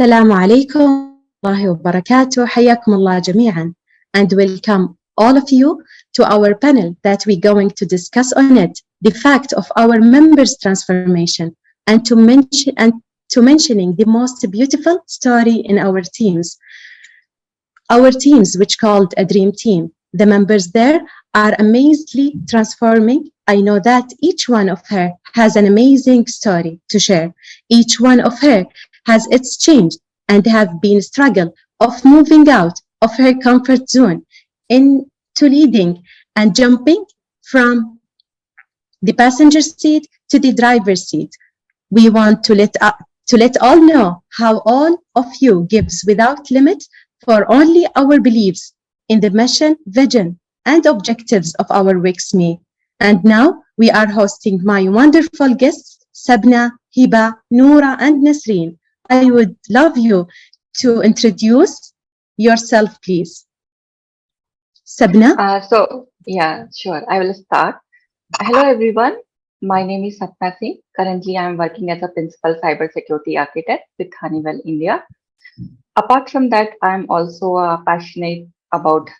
السلام عليكم ورحمة الله وبركاته. حياكم الله جميعا and welcome all of you to our panel that we're going to discuss on it, the fact of our members' transformation and to mentioning the most beautiful story in our teams. Our teams, which called a dream team. The members there are amazingly transforming. I know that each one of her has an amazing story to share. Each one of her has its changed and have been struggle of moving out of her comfort zone into leading and jumping from the passenger seat to the driver's seat. We want to let all know how all of you gives without limit for only our beliefs in the mission, vision, and objectives of our WiCSME. And now we are hosting my wonderful guests, Sapna, Heba, Norah, and Nisreen. I would love you to introduce yourself, please. Sapna? Sure. I will start. Hello, everyone. My name is Sapna Singh. Currently, I am working as a principal cybersecurity architect with Honeywell, India. Apart from that, I am also passionate about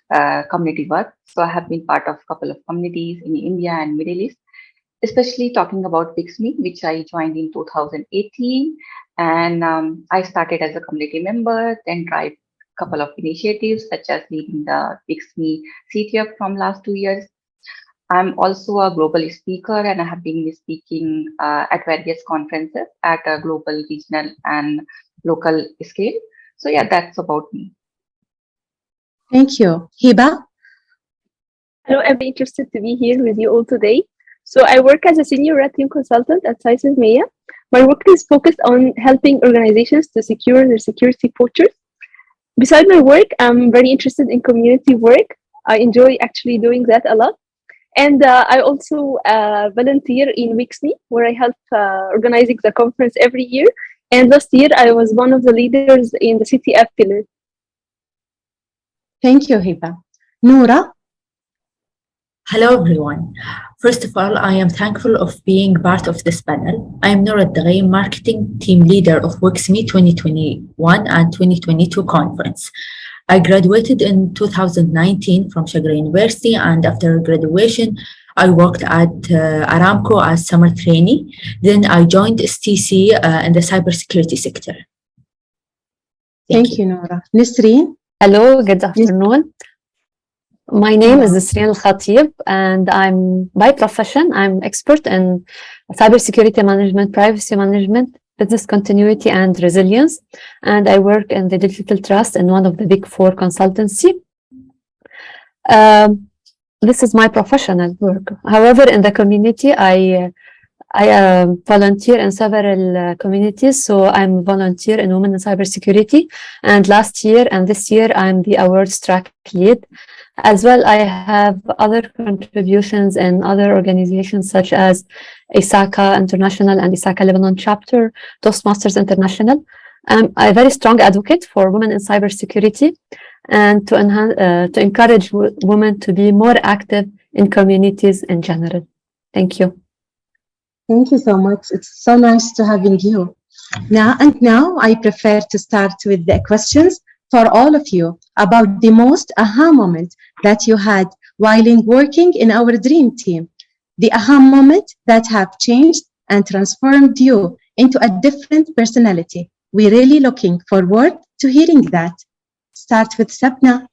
community work. So I have been part of a couple of communities in India and Middle East, especially talking about WiCSME, which I joined in 2018. And I started as a community member, then tried a couple of initiatives, such as leading the WiCSME CTF from last 2 years. I'm also a global speaker, and I have been speaking at various conferences at a global, regional, and local scale. So yeah, that's about me. Thank you. Heba? Hello, I'm interested to be here with you all today. So I work as a senior red team consultant at Cysiv. My work is focused on helping organizations to secure their security postures. Beside my work, I'm very interested in community work. I enjoy actually doing that a lot. And I also volunteer in WiCSME, where I help organizing the conference every year. And last year, I was one of the leaders in the CTF pillar. Thank you, Heba. Norah? Hello, everyone. First of all, I am thankful of being part of this panel. I am Norah, Aldeghaim, marketing team leader of WiCSME 2021 and 2022 conference. I graduated in 2019 from Shagra University, and after graduation, I worked at Aramco as summer trainee. Then I joined STC in the cybersecurity sector. Thank you, Norah. Nisreen? Hello, good afternoon. My name is Nisreen Khatib, and I'm by profession, I'm expert in cybersecurity management, privacy management, business continuity, and resilience. And I work in the digital trust in one of the big four consultancy. This is my professional work. However, in the community, I volunteer in several communities. So I'm a volunteer in Women in Cybersecurity. And last year and this year, I'm the awards track lead. As well, I have other contributions in other organizations such as ISACA International and ISACA Lebanon chapter, Toastmasters International. I'm a very strong advocate for women in cybersecurity and to encourage women to be more active in communities in general. Thank you. Thank you so much. It's so nice to having you. Now I prefer to start with the questions for all of you about the most aha moment that you had while working in our dream team, the aha moment that have changed and transformed you into a different personality. We're really looking forward to hearing that. Start with Sapna.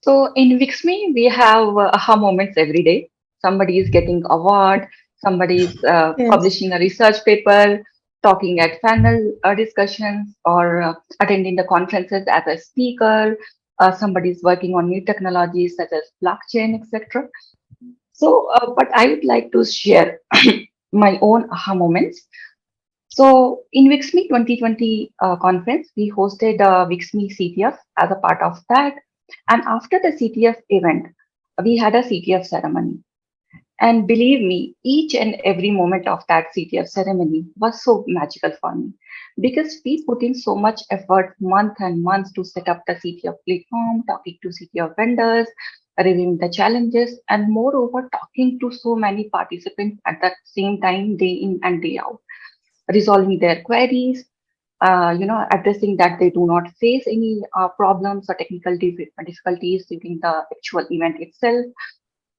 So in WiCSME, we have aha moments every day. Somebody is getting award, somebody is publishing a research paper, talking at panel discussions, or attending the conferences as a speaker. Somebody is working on new technologies such as blockchain, etc. So, but I would like to share my own aha moments. So in WiCSME 2020 conference, we hosted WiCSME CTF as a part of that. And after the CTF event, we had a CTF ceremony. And believe me, each and every moment of that CTF ceremony was so magical for me because we put in so much effort, months and months, to set up the CTF platform, talking to CTF vendors, reviewing the challenges, and moreover, talking to so many participants at the same time, day in and day out, resolving their queries. addressing that they do not face any problems or technical difficulties during the actual event itself.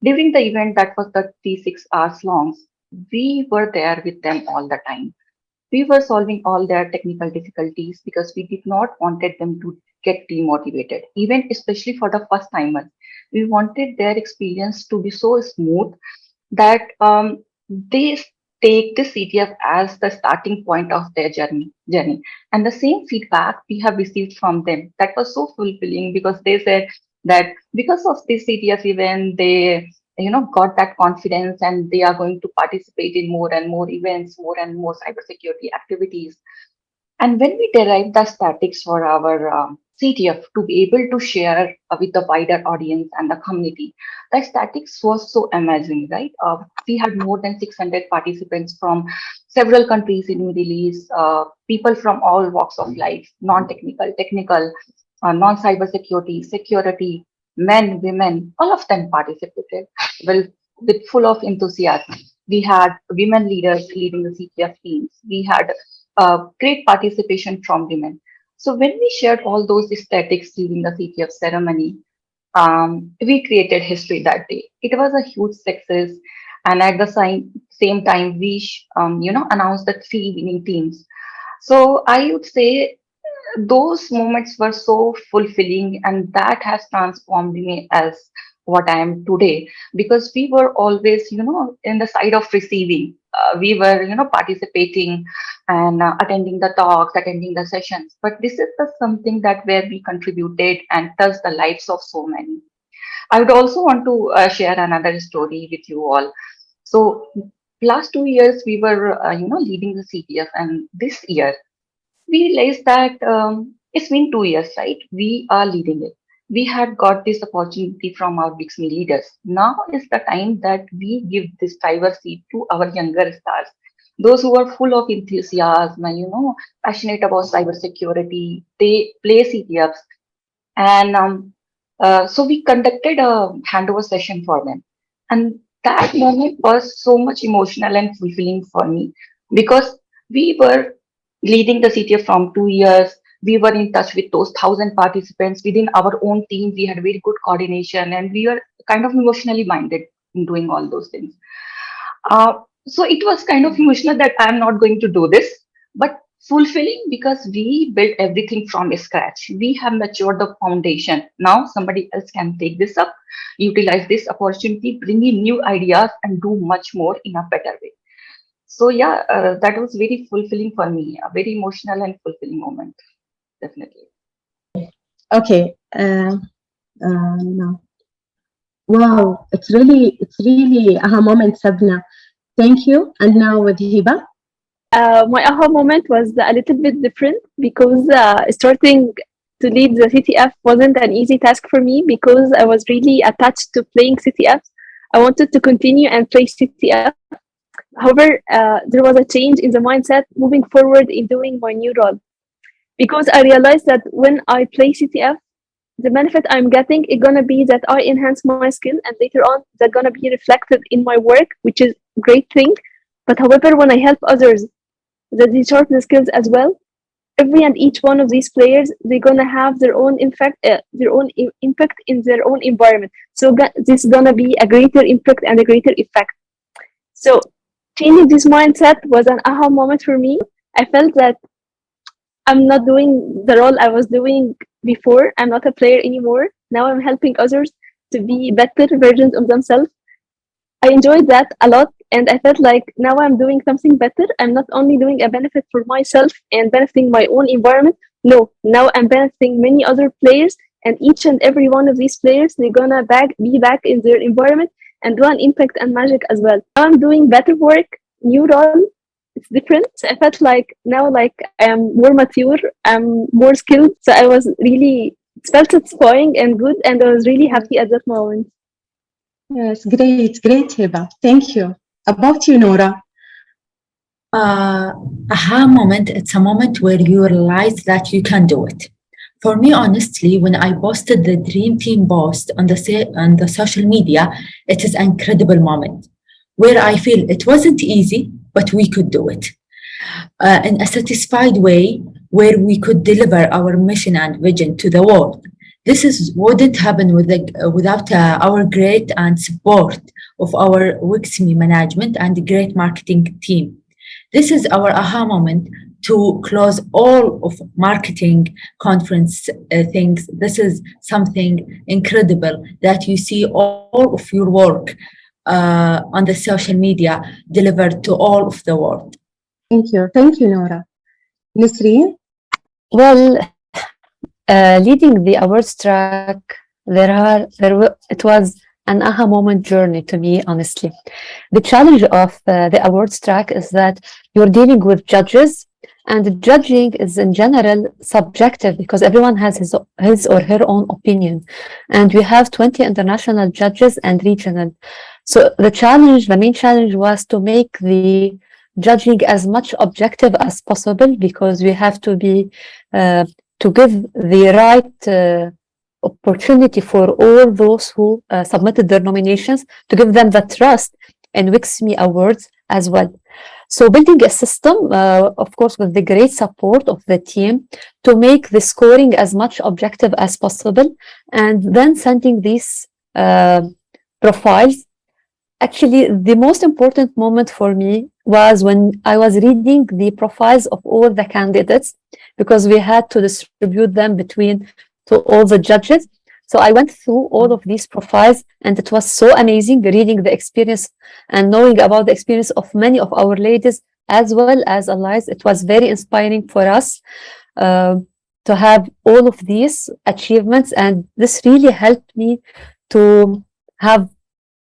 During the event that was the 3-6 hours long, we were there with them all the time. We were solving all their technical difficulties because we did not wanted them to get demotivated, even especially for the first timers. We wanted their experience to be so smooth that they take the CTF as the starting point of their journey. And the same feedback we have received from them, that was so fulfilling, because they said that because of this CTF event, they got that confidence and they are going to participate in more and more events, more and more cybersecurity activities. And when we derived the statics for our CTF to be able to share with the wider audience and the community, the statics was so amazing, right? We had more than 600 participants from several countries in Middle East, people from all walks of life, non-technical, technical, non-cybersecurity, security, men, women, all of them participated well, with full of enthusiasm. We had women leaders leading the CTF teams. We had great participation from women. So when we shared all those statistics during the CTF ceremony, we created history that day. It was a huge success, and at the same time, we announced the 3 winning teams. So I would say those moments were so fulfilling, and that has transformed me as what I am today, because we were always in the side of receiving. We were participating and attending the talks, attending the sessions, but this is the something that where we contributed and touched the lives of so many. I would also want to share another story with you all. So last 2 years we were leading the CTF, and this year we realized that it's been 2 years, right? We are leading it. We had got this opportunity from our WiCSME leaders. Now is the time that we give this driver seat to our younger stars, those who are full of enthusiasm and passionate about cybersecurity. They play CTFs, and so we conducted a handover session for them, and that moment was so much emotional and fulfilling for me, because we were leading the CTF from 2 years. We were in touch with those 1,000 participants within our own team. We had very good coordination, and we were kind of emotionally minded in doing all those things. So it was kind of emotional that I'm not going to do this, but fulfilling because we built everything from scratch. We have matured the foundation. Now somebody else can take this up, utilize this opportunity, bring in new ideas, and do much more in a better way. So yeah, that was very fulfilling for me, a very emotional and fulfilling moment, definitely. Okay. No. Wow, it's really aha moment, Sabna. Thank you. And now with Heba. My aha moment was a little bit different, because starting to lead the CTF wasn't an easy task for me, because I was really attached to playing CTFs. I wanted to continue and play CTF. However, there was a change in the mindset moving forward in doing my new role, because I realized that when I play CTF, the benefit I'm getting is gonna be that I enhance my skill, and later on they're gonna be reflected in my work, which is a great thing. But however, when I help others that they sharpen the skills as well, every and each one of these players, they're gonna have their own impact in their own environment. So this is gonna be a greater impact and a greater effect. So changing this mindset was an aha moment for me. I felt that I'm not doing the role I was doing before. I'm not a player anymore. Now I'm helping others to be better versions of themselves. I enjoyed that a lot, and I felt like now I'm doing something better. I'm not only doing a benefit for myself and benefiting my own environment. No, now I'm benefiting many other players, and each and every one of these players, they're gonna be back in their environment and do an impact and magic as well. Now I'm doing better work, new role. It's different. So I felt like now, like I'm more mature, I'm more skilled. So I was really, it felt satisfying and good, and I was really happy at that moment. Yes, great, Heba. Thank you. About you, Norah. Aha moment, it's a moment where you realize that you can do it. For me, honestly, when I posted the Dream Team post on the social media, it is an incredible moment where I feel it wasn't easy, but we could do it. In a satisfied way, where we could deliver our mission and vision to the world. Wouldn't happen without our great and support of our WiCSME management and great marketing team. This is our aha moment to close all of marketing conference things. This is something incredible that you see all of your work on the social media delivered to all of the world. Thank you, Nora. Nisreen? Well, leading the awards track, it was an aha moment journey to me, honestly. The challenge of the awards track is that you're dealing with judges, and judging is in general subjective because everyone has his or her own opinion. And we have 20 international judges and regional. So the main challenge was to make the judging as much objective as possible, because we have to be to give the right opportunity for all those who submitted their nominations, to give them the trust in WiCSME awards as well. So building a system, of course, with the great support of the team, to make the scoring as much objective as possible, and then sending these profiles. Actually, the most important moment for me was when I was reading the profiles of all the candidates, because we had to distribute them to all the judges. So I went through all of these profiles, and it was so amazing reading the experience and knowing about the experience of many of our ladies as well as allies. It was very inspiring for us to have all of these achievements, and this really helped me to have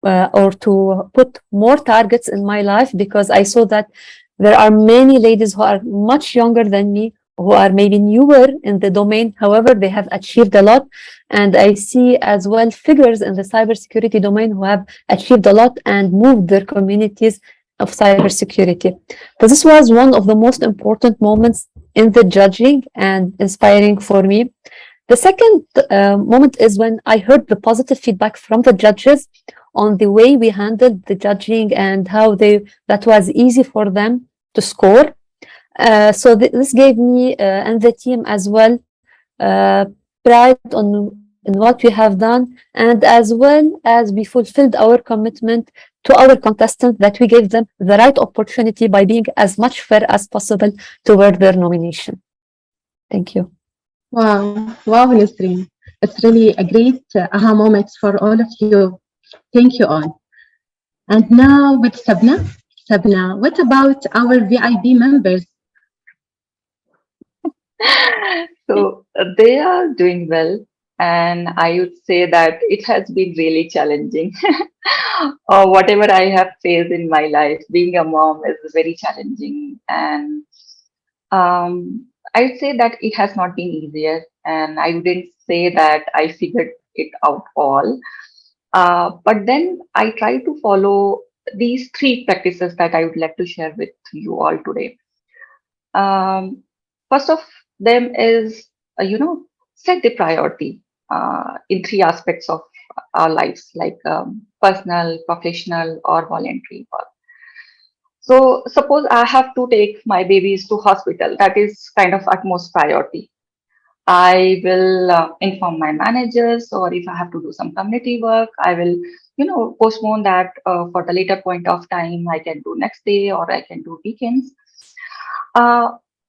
or to put more targets in my life, because I saw that there are many ladies who are much younger than me, who are maybe newer in the domain. However, they have achieved a lot. And I see as well figures in the cybersecurity domain who have achieved a lot and moved their communities of cybersecurity. So this was one of the most important moments in the judging and inspiring for me. The second moment is when I heard the positive feedback from the judges on the way we handled the judging and how that was easy for them to score. So this gave me and the team as well pride in what we have done, and as well as we fulfilled our commitment to our contestants, that we gave them the right opportunity by being as much fair as possible toward their nomination. Thank you. Wow, Nisreen. It's really a great aha moment for all of you. Thank you all. And now with Sapna. Sapna, what about our VIP members? So they are doing well, and I would say that it has been really challenging. Or whatever I have faced in my life, being a mom is very challenging, and I'd say that it has not been easier, and I wouldn't say that I figured it out all. But then I try to follow these three practices that I would like to share with you all today. First of them is, set the priority in three aspects of our lives, like personal, professional, or voluntary work. So suppose I have to take my babies to hospital. That is kind of utmost priority. I will inform my managers, or if I have to do some community work, I will, postpone that for the later point of time. I can do next day, or I can do weekends.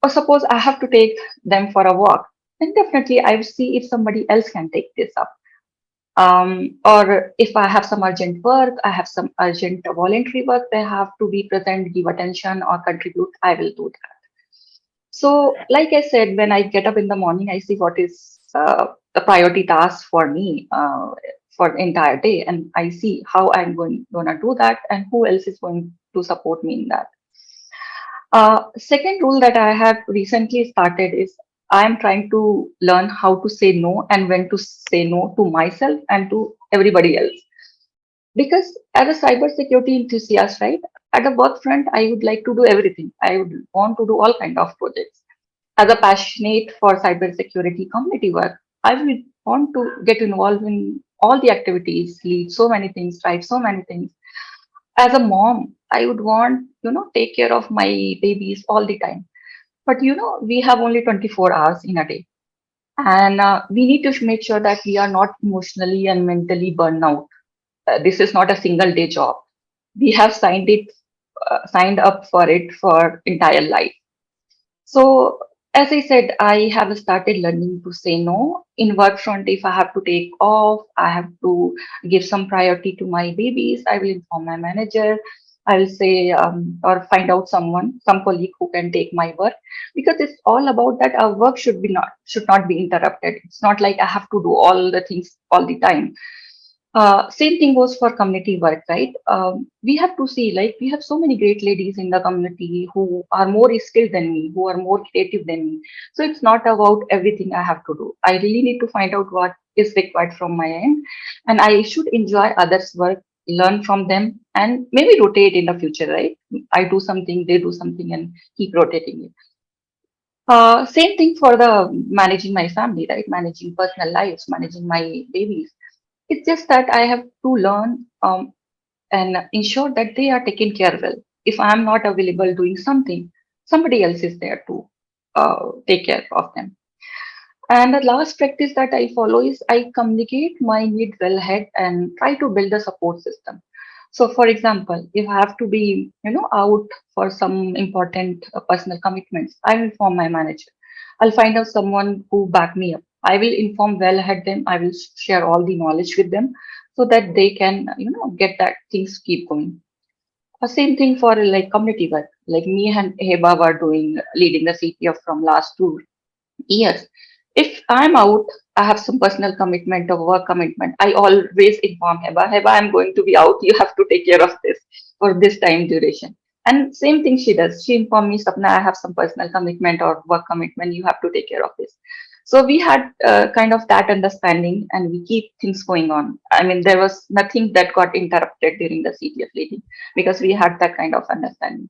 Or suppose I have to take them for a walk, then definitely I will see if somebody else can take this up. Or if I have some urgent work, I have some urgent voluntary work, they have to be present, give attention, or contribute, I will do that. So, like I said, when I get up in the morning, I see what is the priority task for me for the entire day, and I see how I'm gonna do that, and who else is going to support me in that. Second rule that I have recently started is I am trying to learn how to say no and when to say no to myself and to everybody else. Because as a cybersecurity enthusiast, right, at the work front, I would like to do everything. I would want to do all kind of projects. As a passionate for cybersecurity community work, I would want to get involved in all the activities, lead so many things, drive so many things. As a mom, I would want, take care of my babies all the time. But we have only 24 hours in a day. And we need to make sure that we are not emotionally and mentally burned out. This is not a single day job. We have signed up for it for entire life. So as I said, I have started learning to say no in work front. If I have to take off, I have to give some priority to my babies. I will inform my manager. I will say or find out some colleague who can take my work, because it's all about that our work should not be interrupted. It's not like I have to do all the things all the time. Same thing goes for community work, right? We have to see, like, we have so many great ladies in the community who are more skilled than me, who are more creative than me. So it's not about everything I have to do. I really need to find out what is required from my end, and I should enjoy others' work, learn from them, and maybe rotate in the future, right? I do something, they do something, and keep rotating it. Same thing for the managing my family, right? Managing personal lives, managing my babies. It's just that I have to learn and ensure that they are taken care well. If I'm not available doing something, somebody else is there to take care of them. And the last practice that I follow is I communicate my need well ahead and try to build a support system. So, for example, if I have to be, out for some important personal commitments, I will inform my manager. I'll find out someone who back me up. I will inform well ahead them. I will share all the knowledge with them so that they can, get that things keep going. Same thing for like community work. Like me and Heba were leading the CPF from last 2 years. If I'm out, I have some personal commitment or work commitment, I always inform Heba, I'm going to be out. You have to take care of this for this time duration. And same thing she does. She informed me, Sapna, I have some personal commitment or work commitment. You have to take care of this. So we had kind of that understanding, and we keep things going on. I mean, there was nothing that got interrupted during the CTF leading because we had that kind of understanding.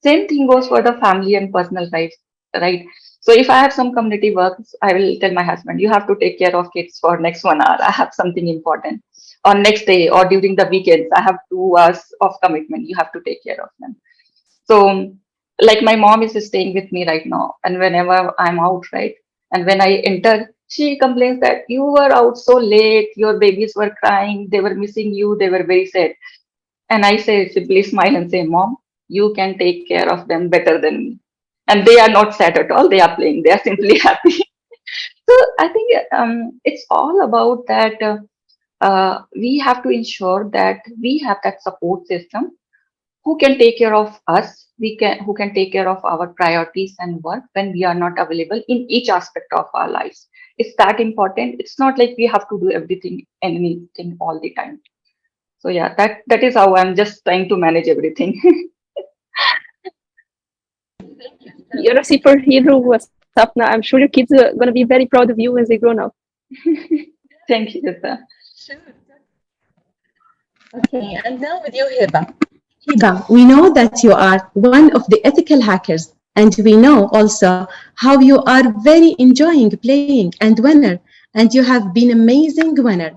Same thing goes for the family and personal life, right? So if I have some community works, I will tell my husband, you have to take care of kids for next 1 hour. I have something important. Or next day or during the weekends, I have 2 hours of commitment. You have to take care of them. So like my mom is staying with me right now, and whenever I'm out, right? And when I enter, she complains that you were out so late, your babies were crying, they were missing you, they were very sad. And I say, simply smile and say, Mom, you can take care of them better than me. And they are not sad at all. They are playing. They are simply happy. So I think it's all about that. We have to ensure that we have that support system who can take care of us. Who can take care of our priorities and work when we are not available in each aspect of our lives. It's that important. It's not like we have to do everything and anything all the time. So yeah, that is how I'm just trying to manage everything. You're a superhero, Sapna. I'm sure your kids are going to be very proud of you as they grow up. Thank you, Jutta. Okay, and now with you, Heba. Heba, we know that you are one of the ethical hackers, and we know also how you are very enjoying playing and winner, and you have been amazing winner.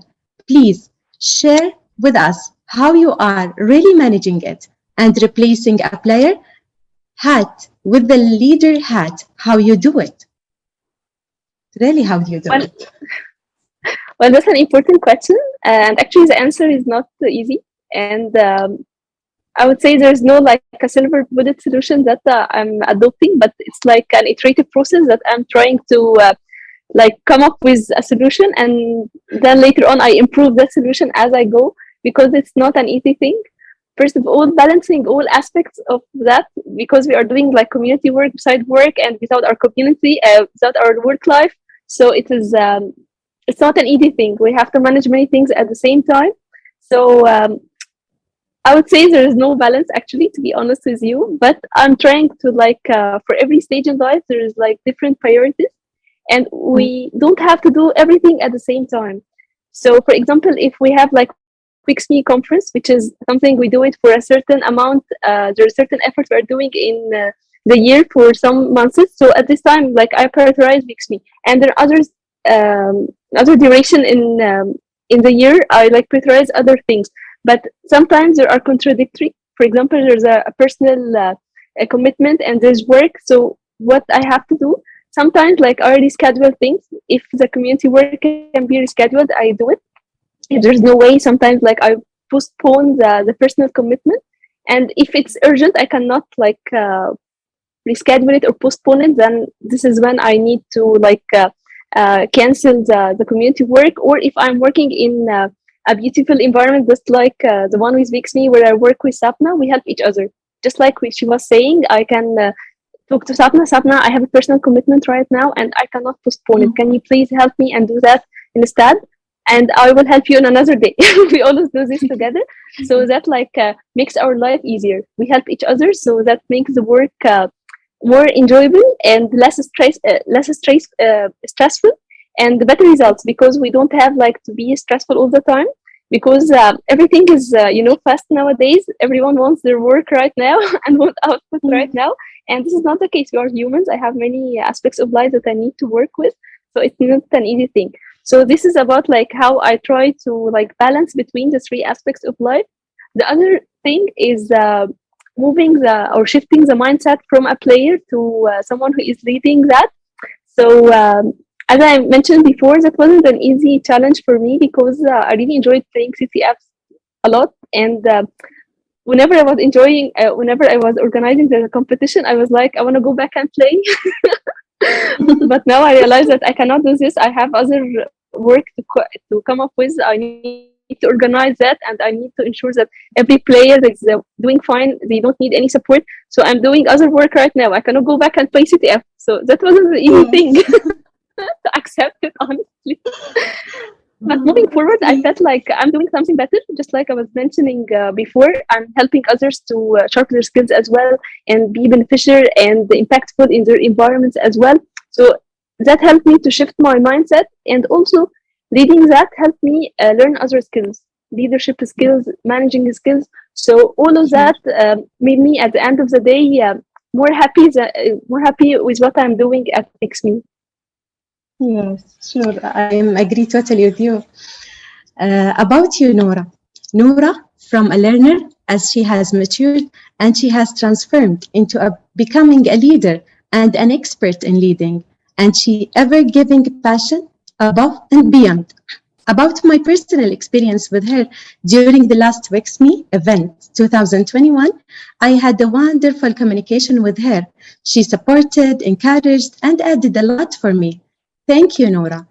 Please share with us how you are really managing it and replacing a player hat with the leader hat, how you do it. Really, how do you do it? Well, that's an important question, and actually the answer is not easy. And I would say there's no like a silver bullet solution that I'm adopting, but it's like an iterative process that I'm trying to like come up with a solution, and then later on I improve that solution as I go, because it's not an easy thing. First of all, balancing all aspects of that, because we are doing like community work, side work, and without our community, without our work life. So it is, it's not an easy thing. We have to manage many things at the same time. So I would say there is no balance, actually, to be honest with you. But I'm trying to like, for every stage in life, there is like different priorities, and we don't have to do everything at the same time. So, for example, if we have like WiCSME conference, which is something we do it for a certain amount, there are certain efforts we're doing in the year for some months. So at this time, like I prioritize WiCSME, and there are others, other duration in the year, I like prioritize other things. But sometimes there are contradictory. For example, there's a personal a commitment and there's work. So what I have to do. Sometimes, like, I already schedule things. If the community work can be rescheduled, I do it. If there's no way, sometimes, like, I postpone the personal commitment. And if it's urgent, I cannot, like, reschedule it or postpone it, then this is when I need to, like, cancel the community work. Or if I'm working in a beautiful environment, just like the one with WiCSME, where I work with Sapna, we help each other. Just like she was saying, I can talk to Sapna. Sapna, I have a personal commitment right now and I cannot postpone it. Can you please help me and do that instead? And I will help you on another day. We always do this together. So that, like, makes our life easier. We help each other, so that makes the work more enjoyable and less stressful, and better results, because we don't have, like, to be stressful all the time, because everything is fast nowadays. Everyone wants their work right now and want output right now, and this is not the case. We are humans. I have many aspects of life that I need to work with, so it's not an easy thing. So this is about, like, how I try to, like, balance between the three aspects of life. The other thing is shifting the mindset from a player to someone who is leading that. So as I mentioned before, that wasn't an easy challenge for me, because I really enjoyed playing CCFs a lot. And whenever I was organizing the competition, I was like, I want to go back and play. But now I realize that I cannot do this. I have other work to come up with. I need to organize that, and I need to ensure that every player is doing fine. They don't need any support. So I'm doing other work right now. I cannot go back and play CTF. So that wasn't the easy thing to accept it, honestly. But moving forward, I felt like I'm doing something better. Just like I was mentioning before, I'm helping others to sharpen their skills as well, and be beneficial and impactful in their environments as well. So that helped me to shift my mindset, and also leading that helped me learn other skills, leadership skills, managing skills. So all of that made me, at the end of the day, more happy with what I'm doing at WiCSME. Yes, sure. I agree totally with you. About you, Norah. Norah, from a learner, as she has matured and she has transformed into becoming a leader and an expert in leading, and she ever giving passion above and beyond. About my personal experience with her during the last WiCSME event 2021, I had a wonderful communication with her. She supported, encouraged, and added a lot for me. Thank you, Norah.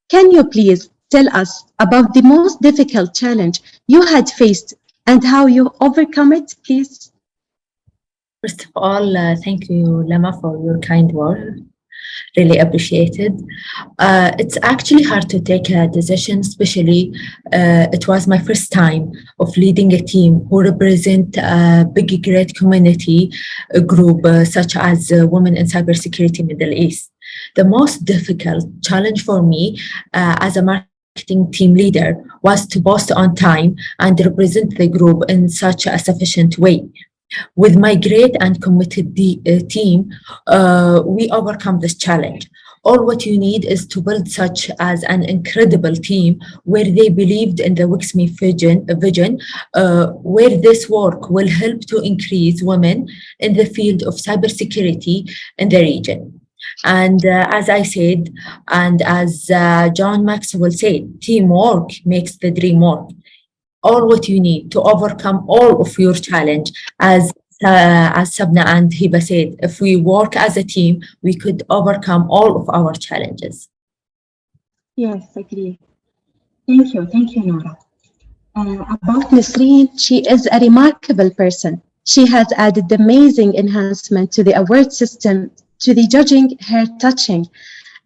Can you please tell us about the most difficult challenge you had faced and how you overcome it, please? First of all, thank you, Lama, for your kind word. Really appreciated. It's actually hard to take a decision, especially it was my first time of leading a team who represent a big, great community group such as Women in Cybersecurity Middle East. The most difficult challenge for me as a marketing team leader was to post on time and represent the group in such a sufficient way. With my great and committed team, we overcome this challenge. All what you need is to build such as an incredible team where they believed in the WiCSME vision, where this work will help to increase women in the field of cybersecurity in the region. And as I said, and as John Maxwell said, teamwork makes the dream work. All what you need to overcome all of your challenge, as Sapna and Heba said, if we work as a team, we could overcome all of our challenges. Yes, agree. Thank you, Norah. About Nisreen, she is a remarkable person. She has added amazing enhancement to the award system, to the judging, her touching,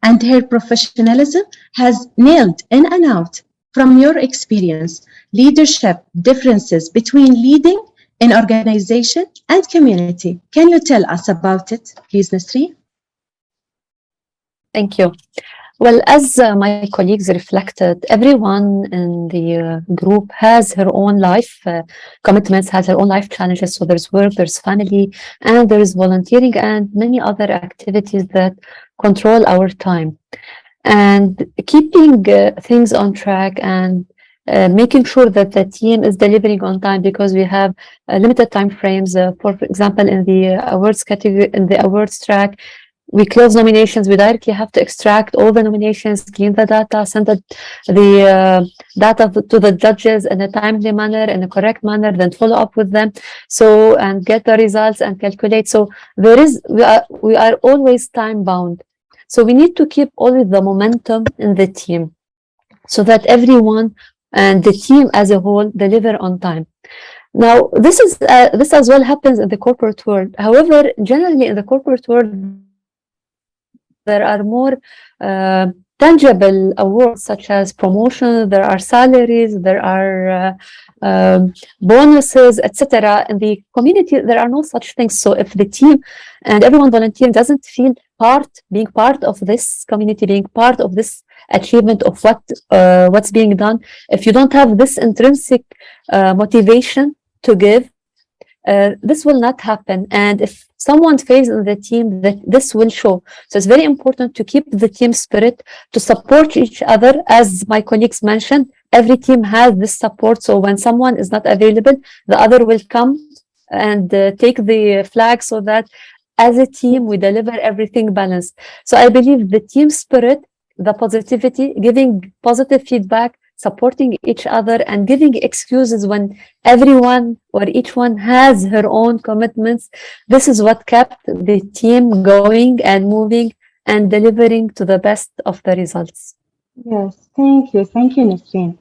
and her professionalism has nailed in and out. From your experience, leadership differences between leading in organization and community. Can you tell us about it, please, Nisreen? Thank you. Well, as my colleagues reflected, everyone in the group has her own life commitments, has her own life challenges. So there's work, there's family, and there's volunteering and many other activities that control our time. And keeping things on track and making sure that the team is delivering on time, because we have limited time frames. For example, in the awards category, in the awards track, we close nominations, we directly have to extract all the nominations, clean the data, send the data to the judges in a timely manner, in a correct manner, then follow up with them. So, and get the results and calculate. So we are always time bound. So we need to keep always the momentum in the team so that everyone and the team as a whole deliver on time. Now, this as well happens in the corporate world. However, generally in the corporate world, there are more tangible awards such as promotion, there are salaries, there are bonuses, etc. In the community, there are no such things. So if the team and everyone volunteering doesn't feel being part of this community, being part of this achievement of what's being done, if you don't have this intrinsic motivation to give, this will not happen. And if someone fails in the team, that this will show. So it's very important to keep the team spirit, to support each other. As my colleagues mentioned, every team has this support. So when someone is not available, the other will come and take the flag, so that as a team, we deliver everything balanced. So I believe the team spirit, the positivity, giving positive feedback, supporting each other, and giving excuses when everyone or each one has her own commitments. This is what kept the team going and moving and delivering to the best of the results. Yes, thank you, Nisreen.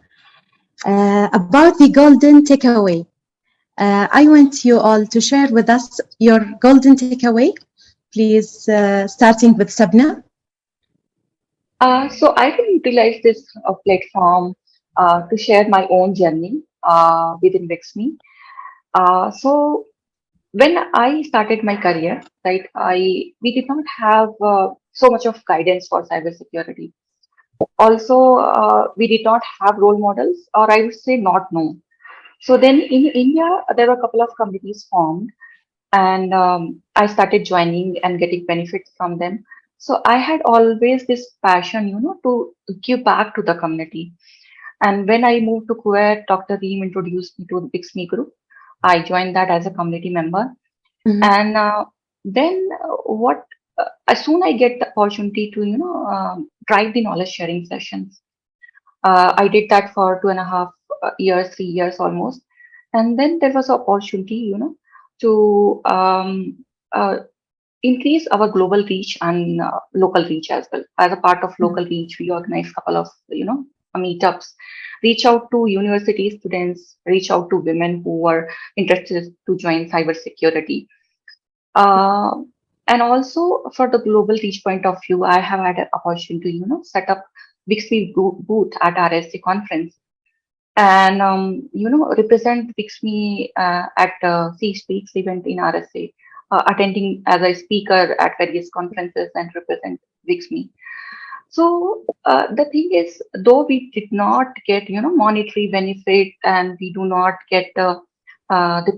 About the golden takeaway, I want you all to share with us your golden takeaway, please, starting with Sapna. So I will utilize this platform to share my own journey within WiCSME. So when I started my career, right, we did not have so much of guidance for cybersecurity. Also, we did not have role models, or I would say not known. So then in India, there were a couple of committees formed, and I started joining and getting benefits from them. So I had always this passion, to give back to the community. And when I moved to Kuwait, Dr. Reem introduced me to the WiCSME group. I joined that as a community member. And then as soon I get the opportunity to, drive the knowledge sharing sessions. I did that for 2.5 years, 3 years almost. And then there was an opportunity, to increase our global reach and local reach as well. As a part of local reach, we organize a couple of, meetups, reach out to university students, reach out to women who were interested to join cybersecurity. And also for the global reach point of view, I have had an opportunity to, set up WiCSME booth at RSA conference and, represent WiCSME at C Speaks event in RSA, attending as a speaker at various conferences and represent WiCSME. So the thing is, though we did not get, monetary benefit, and we do not get the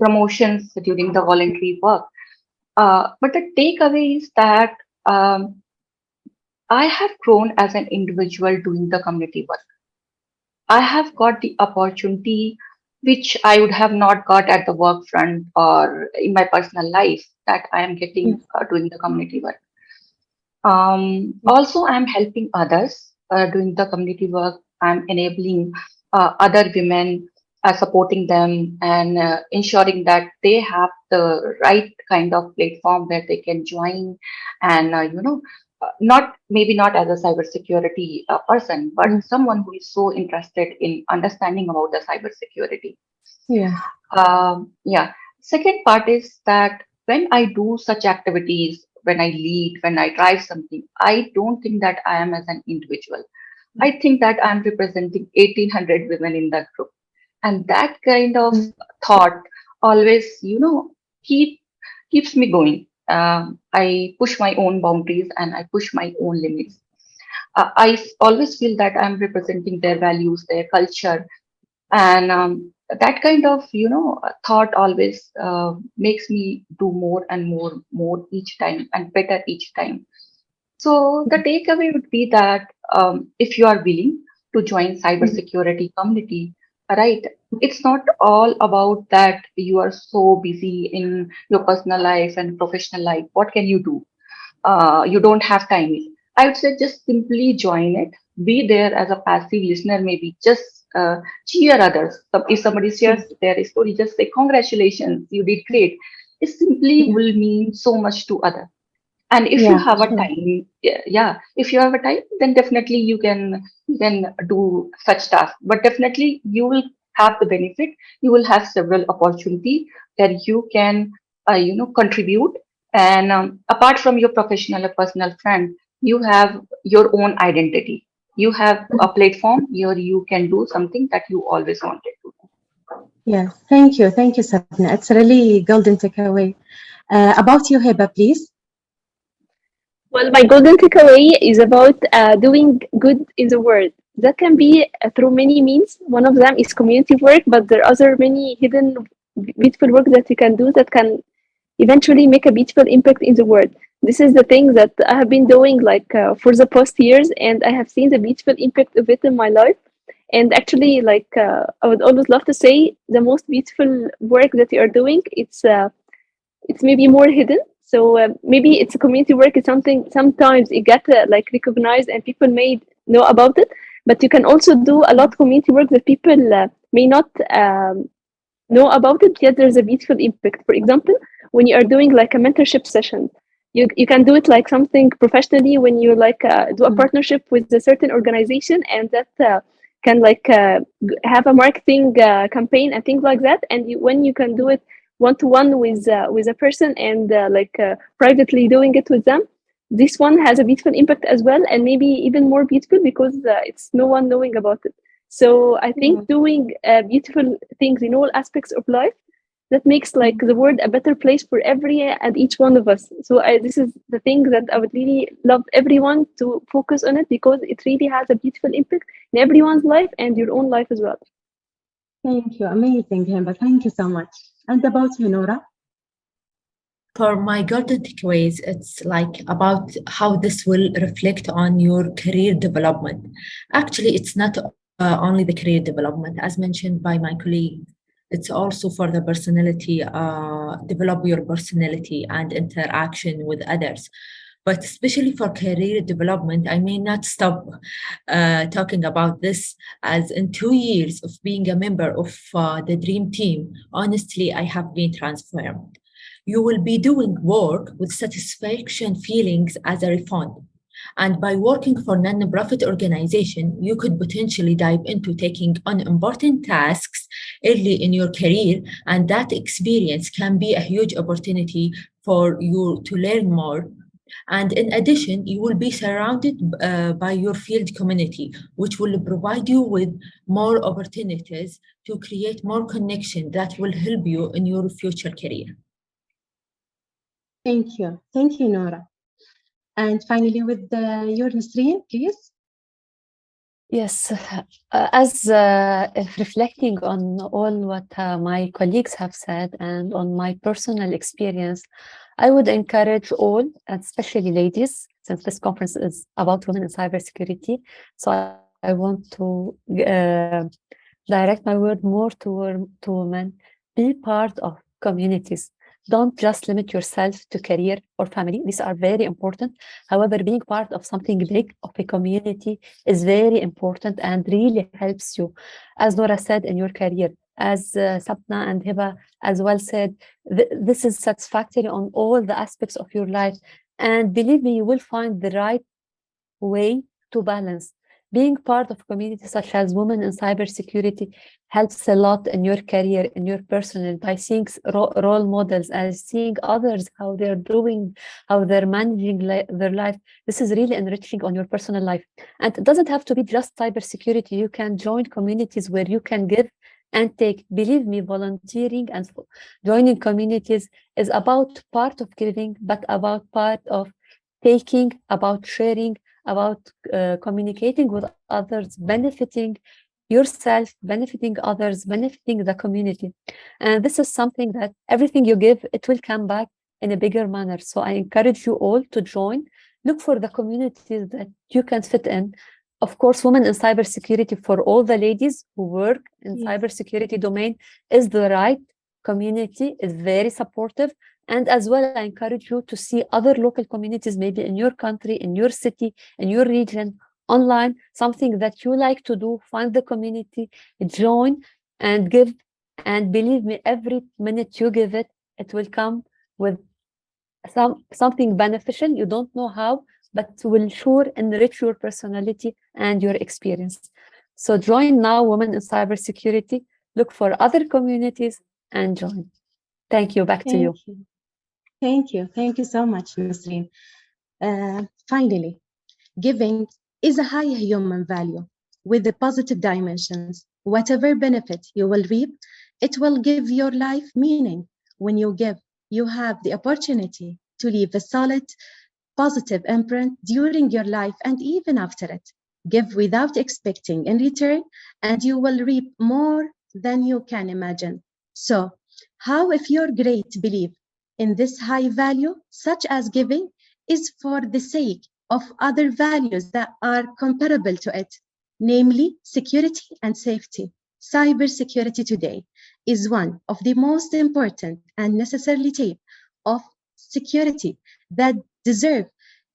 promotions during the voluntary work, but the takeaway is that I have grown as an individual doing the community work. I have got the opportunity which I would have not got at the work front or in my personal life, that I am getting doing the community work. Also, I'm helping others doing the community work. I'm enabling other women, supporting them, and ensuring that they have the right kind of platform where they can join and, maybe not as a cybersecurity person, but someone who is so interested in understanding about the cybersecurity. Yeah. Second part is that when I do such activities, when I lead, when I drive something, I don't think that I am as an individual. I think that I'm representing 1,800 women in that group. And that kind of thought always, keeps me going. I push my own boundaries and I push my own limits. I always feel that I'm representing their values, their culture, and that kind of, thought always makes me do more and more each time, and better each time. So the takeaway would be that if you are willing to join cybersecurity community, right, it's not all about that you are so busy in your personal life and professional life. What can you do? you don't have time. I would say just simply join it. Be there as a passive listener, maybe just cheer others. So if somebody shares their story, just say, congratulations, you did great. It simply will mean so much to others. And if you have a time, if you have a time, then definitely you can do such tasks. But definitely you will have the benefit. You will have several opportunity that you can, contribute. And apart from your professional or personal friend, you have your own identity. You have a platform where you can do something that you always wanted to do. Yes, thank you, Sapna. It's a really golden takeaway. About you, Heba, please. Well, my golden takeaway is about doing good in the world. That can be through many means. One of them is community work, but there are other many hidden beautiful work that you can do that can eventually make a beautiful impact in the world. This is the thing that I have been doing for the past years, and I have seen the beautiful impact of it in my life. And actually, I would always love to say the most beautiful work that you are doing, it's maybe more hidden. So maybe it's a community work. It's something sometimes it get recognized and people may know about it. But you can also do a lot of community work that people may not know about it. Yet there's a beautiful impact. For example, when you are doing like a mentorship session, you can do it like something professionally when you do a partnership with a certain organization, and that can have a marketing campaign and things like that. And when you can do it one-to-one with a person and privately doing it with them, this one has a beautiful impact as well, and maybe even more beautiful because it's no one knowing about it. So I think doing beautiful things in all aspects of life, that makes the world a better place for every and each one of us. So this is the thing that I would really love everyone to focus on it, because it really has a beautiful impact in everyone's life and your own life as well. Thank you. Amazing, Heba. Thank you so much. And about you, Norah? For my golden takeaways, it's about how this will reflect on your career development. Actually, it's not only the career development, as mentioned by my colleague. It's also for the personality, develop your personality and interaction with others. But especially for career development, I may not stop talking about this, as in 2 years of being a member of the Dream Team, honestly, I have been transformed. You will be doing work with satisfaction feelings as a refund. And by working for non-profit organization, you could potentially dive into taking on important tasks early in your career, and that experience can be a huge opportunity for you to learn more. And in addition, you will be surrounded by your field community, which will provide you with more opportunities to create more connection that will help you in your future career. Thank you. Thank you, Norah. And finally, with your Nisreen, please. Yes, as reflecting on all what my colleagues have said and on my personal experience, I would encourage all, and especially ladies, since this conference is about women in cybersecurity. So I want to direct my word more to women. Be part of communities. Don't just limit yourself to career or family. These are very important. However, being part of something big, of a community, is very important and really helps you. As Norah said, in your career, as Sapna and Heba as well said, this is satisfactory on all the aspects of your life. And believe me, you will find the right way to balance. Being part of communities such as Women in Cybersecurity helps a lot in your career, in your personal, by seeing role models and seeing others, how they're doing, how they're managing their life. This is really enriching on your personal life. And it doesn't have to be just cybersecurity. You can join communities where you can give and take. Believe me, volunteering and joining communities is about part of giving, but about part of taking, about sharing, about communicating with others, benefiting yourself, benefiting others, benefiting the community. And this is something that everything you give, it will come back in a bigger manner. So I encourage you all to join. Look for the communities that you can fit in. Of course, Women in Cybersecurity, for all the ladies who work in cybersecurity domain, is the right community, is very supportive. And as well, I encourage you to see other local communities, maybe in your country, in your city, in your region, online, something that you like to do, find the community, join and give. And believe me, every minute you give it, it will come with something beneficial. You don't know how, but will sure enrich your personality and your experience. So join now, Women in Cybersecurity. Look for other communities and join. Thank you. Back to you. Thank you. Thank you so much, Nisreen. Finally, giving is a high human value with the positive dimensions. Whatever benefit you will reap, it will give your life meaning. When you give, you have the opportunity to leave a solid, positive imprint during your life and even after it. Give without expecting in return, and you will reap more than you can imagine. So, how if your great belief in this high value, such as giving, is for the sake of other values that are comparable to it, namely security and safety? Cybersecurity today is one of the most important and necessary types of security that deserve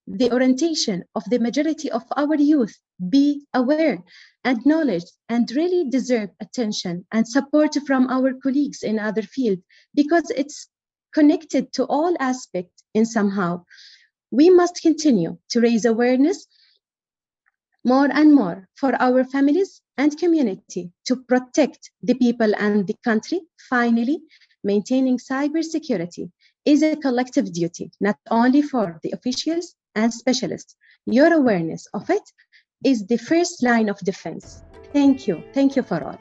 the orientation of the majority of our youth be aware, acknowledged, and really deserve attention and support from our colleagues in other fields because it's connected to all aspects in somehow. We must continue to raise awareness more and more for our families and community to protect the people and the country. Finally, maintaining cybersecurity is a collective duty, not only for the officials and specialists. Your awareness of it is the first line of defense. Thank you. Thank you for all.